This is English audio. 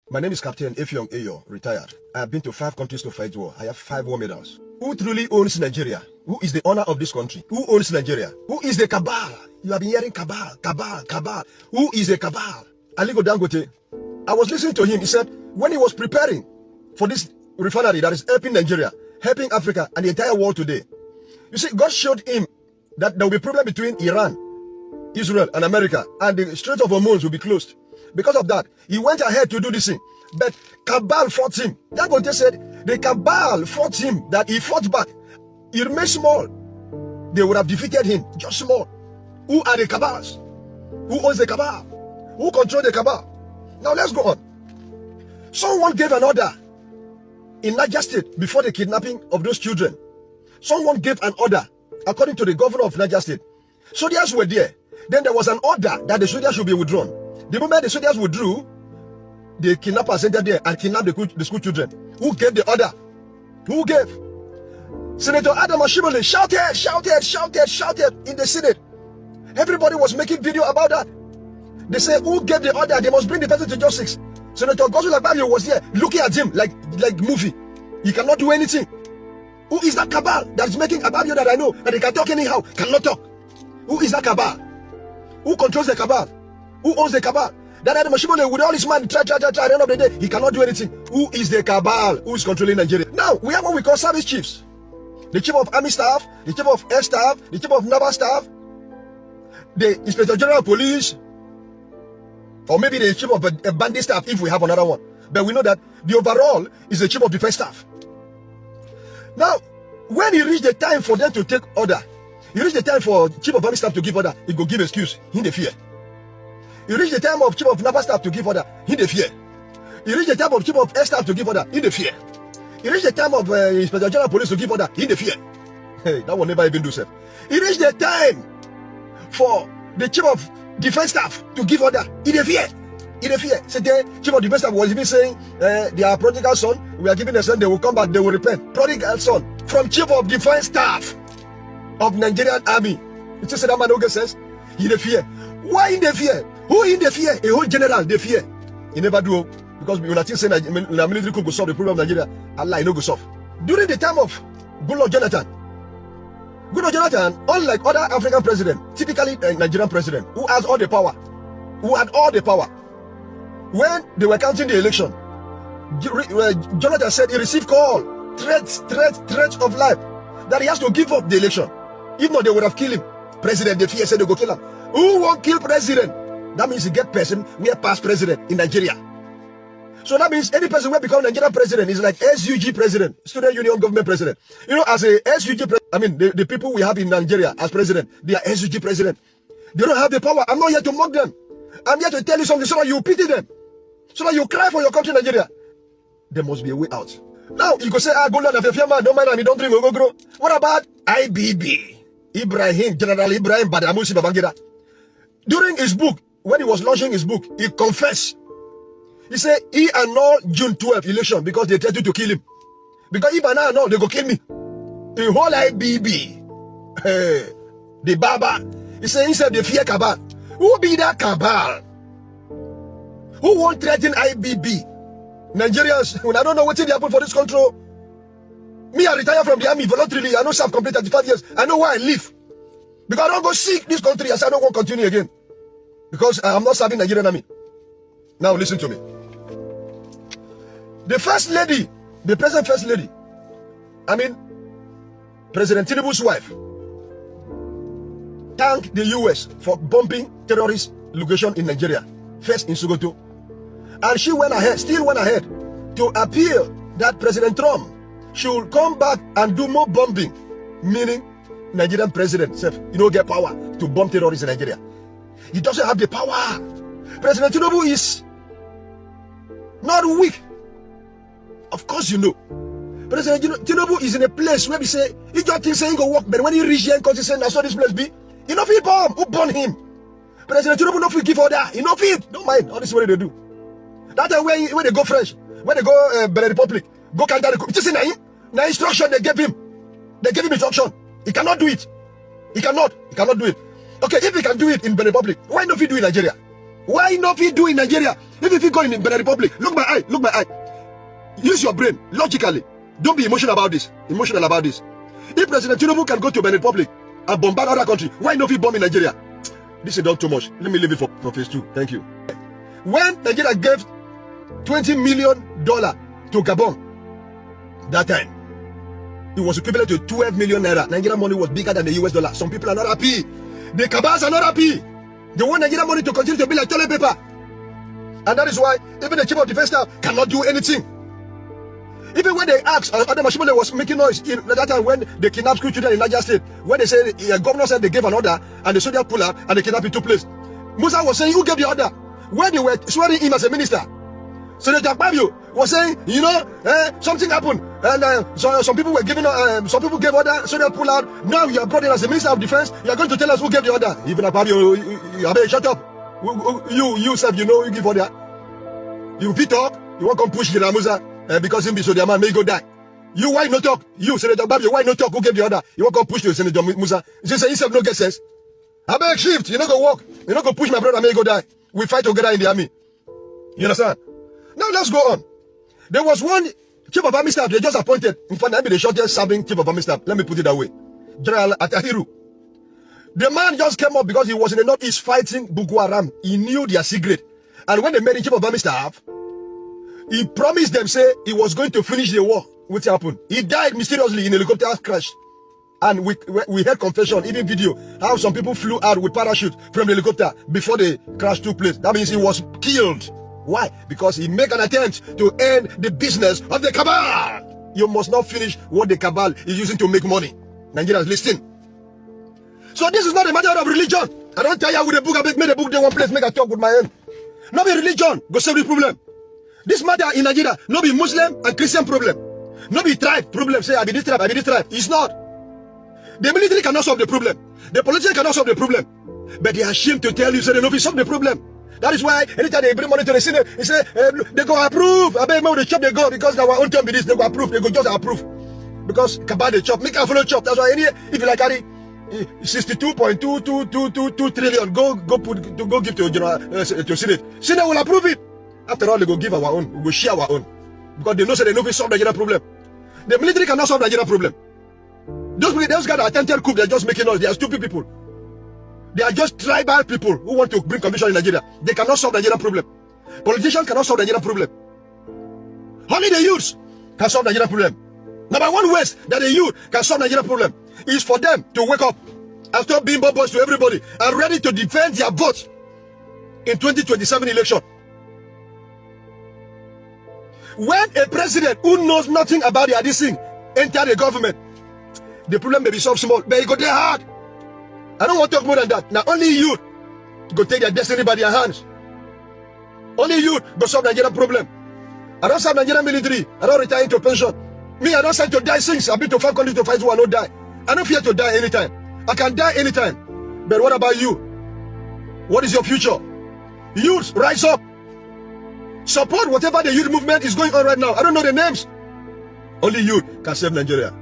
My name is Captain Effiong Ayo, retired. I have been to 5 countries to fight war. I have 5 war medals. Who truly owns Nigeria? Who is the owner of this country? Who owns Nigeria? Who is the Cabal? You have been hearing Cabal, Cabal, Cabal. Who is the Cabal? Aliko Dangote. I was listening to him. He said when he was preparing for this refinery that is helping Nigeria, helping Africa and the entire world today, you see, God showed him that there will be a problem between Iran, Israel, and America, and the Strait of Hormuz will be closed. Because of that, he went ahead to do this thing. But Cabal fought him. Dangote said the Cabal fought him, that he fought back. He remained small. They would have defeated him, just small. Who are the Cabals? Who owns the Cabal? Who controls the Cabal? Now let's go on. Someone gave an order in Niger State before the kidnapping of those children. Someone gave an order, according to the governor of Niger State. Soldiers were there. Then there was an order that the soldiers should be withdrawn. The moment the soldiers withdrew, the kidnappers entered there and kidnapped the school children. Who gave the order? Who gave? Senator Adam Ashimole shouted in the Senate. Everybody was making video about that. They say, who gave the order? They must bring the person to justice. Senator Godswill Akpabio was there looking at him like movie. He cannot do anything. Who is that Cabal that is making Akpabio that I know that he can talk anyhow, cannot talk? Who is that Cabal? Who controls the Cabal? Who owns the Cabal? That Adam Ashimole with all his man try, at the end of the day, he cannot do anything. Who is the Cabal? Who is controlling Nigeria? Now, we have what we call service chiefs. The chief of army staff, the chief of air staff, the chief of naval staff, the inspector general of police, or maybe the chief of a bandit staff if we have another one. But we know that the overall is the chief of defense staff. Now, when he reached the time for them to take order, he reached the time for chief of army staff to give order, he go give excuse, he the fear. He reached the time of chief of naval staff to give order, he the fear. He reached the time of chief of air staff to give order, he the fear. He reached the time of inspector general of police to give order, he the fear. Hey, that will never even do so. He reached the time for the chief of defense staff to give order, he the fear. He the fear. So the chief of defense staff was even saying, their prodigal son, we are giving a son, they will come back, they will repent. Prodigal son from chief of defense staff of Nigerian army. It just said that man Oge says, he the fear. Why in the fear? Who in the fear? A whole general, the fear. He never do, because when I think say the military could go solve the problem of Nigeria, Allah, he no go solve. During the time of Goodluck Jonathan, unlike other African presidents, typically a Nigerian president, who has all the power, when they were counting the election, Jonathan said he received call, threats of life, that he has to give up the election. If not, they would have killed him. President, the fear said they go kill him. Who won't kill president? That means he get person, we are past president in Nigeria. So that means any person who become Nigerian president is like SUG president, Student Union Government president. You know, as a SUG president, I mean, the people we have in Nigeria as president, they are SUG president. They don't have the power. I'm not here to mock them. I'm here to tell you something so that you pity them. So that you cry for your country, Nigeria. There must be a way out. Now, you could say, go learn of your man, don't mind me, don't drink, go grow. What about IBB? General Ibrahim Badamusi Babangida. During his book, when he was launching his book, he confessed. He said he annulled June 12 election because they tried to kill him. Because if I know, they go kill me. The whole IBB, the Baba, he said they fear Cabal. Who be that Cabal? Who won't threaten IBB? Nigerians, when I don't know what they happen for this control. Me, I retire from the army voluntarily. I know I've completed 35 years. I know why I live. Because I don't go seek this country as I don't want to continue again. Because I'm not serving Nigerian army. Now listen to me. The first lady, the present first lady, President Tinubu's wife, thanked the US for bombing terrorist location in Nigeria, first in Sokoto. And she still went ahead to appeal that President Trump should come back and do more bombing, meaning Nigerian president get power to bomb terrorists in Nigeria. He doesn't have the power. President Tinubu is not weak. Of course you know. President Tinubu is in a place where we say, he just thinks saying go work, but when he reach here and say, I saw this place be, he no fit bomb. Who bomb him? President Tinubu no fit give order. He no fit. Don't mind. All this is what they do. That time when they go French, when they go Benin Republic, go counter the coup. Just say na instruction they gave him. They gave him instruction. He cannot do it. He cannot do it. Okay, if he can do it in Benin Republic, why not he do it in Nigeria? Why not he do in Nigeria? If he go in Benin Republic, look my eye, look my eye. Use your brain, logically. Don't be emotional about this. Emotional about this. If President Tinubu can go to Benin Republic and bombard other country, why not he bomb in Nigeria? This is not too much. Let me leave it for phase 2. Thank you. When Nigeria gave $20 million to Gabon, that time, it was equivalent to 12 million naira. Nigerian money was bigger than the US dollar. Some people are not happy. The Cabals are not happy. They want Nigerian money to continue to be like toilet paper. And that is why even the chief of defense staff cannot do anything. Even when they asked, Adam Ashimole was making noise in that time when they kidnapped school children in Niger State, when they said, governor said they gave an order and the soldiers pulled out and the kidnapping took place. Musa was saying, who gave the order? When they were swearing him as a minister. Senator Sabiu was saying, you know, something happened, and so some people were giving, some people gave order, so they pull out. Now you are brought in as the Minister of Defense. You are going to tell us who gave the order. Even Sabiu, you shut up. You said, you know, you give order. You fit talk. You want to come push the Musa because him be so the man may go die. You why not talk? You Senator Sabiu, why not talk? Who gave the order? You want to come push the Senator Musa? You say himself no get sense. I beg shift. You not go walk. You not go push my brother may go die. We fight together in the army. You understand? Now let's go on. There was one chief of army staff they just appointed. In fact, maybe the shortest serving chief of army staff. Let me put it that way. General Atahiru. The man just came up because he was in the northeast fighting Boko Haram. He knew their secret. And when they made him chief of army staff, he promised them, say, he was going to finish the war. What happened? He died mysteriously in a helicopter crash. And we heard confession, even video, how some people flew out with parachute from the helicopter before the crash took place. That means he was killed. Why? Because he made an attempt to end the business of the Cabal. You must not finish what the Cabal is using to make money. Nigerians, listen. So this is not a matter of religion. I don't tell you with a book, I made a book there one place, make a talk with my hand. Not be religion, go solve the problem. This matter in Nigeria, not be Muslim and Christian problem. Not be tribe problem, say I be this tribe, I be this tribe. It's not. The military cannot solve the problem. The politician cannot solve the problem. But they are ashamed to tell you, so they know if solve the problem. That is why anytime they bring money to the Senate, they say, they go approve. I bet the chop they go because our own term be this, they go approve. They go just approve. Because Cabal they chop, make a follow chop. That's why if you like carry 62.2222 trillion, go give to general to Senate. Senate will approve it. After all, they go give our own, we go share our own. Because they know they know we solve the Nigeria problem. The military cannot solve the Nigeria problem. Those guys are attempted coup, they're just making noise. They are stupid people. They are just tribal people who want to bring confusion in Nigeria. They cannot solve the Nigerian problem. Politicians cannot solve the Nigerian problem. Only the youths can solve the Nigerian problem. Number one ways that the youth can solve the Nigerian problem is for them to wake up and stop being boys to everybody and ready to defend their votes in 2027 election. When a president who knows nothing about this thing enter the government, the problem may be solved small, but it go there hard. I don't want to talk more than that. Now only you go take their destiny by their hands. Only you go solve Nigerian problem. I don't serve Nigerian military. I don't retire into pension. Me, I don't sign to die since I've been to 5 countries to fight who I don't die. I don't fear to die anytime. I can die anytime. But what about you? What is your future? Youth, rise up. Support whatever the youth movement is going on right now. I don't know the names. Only you can save Nigeria.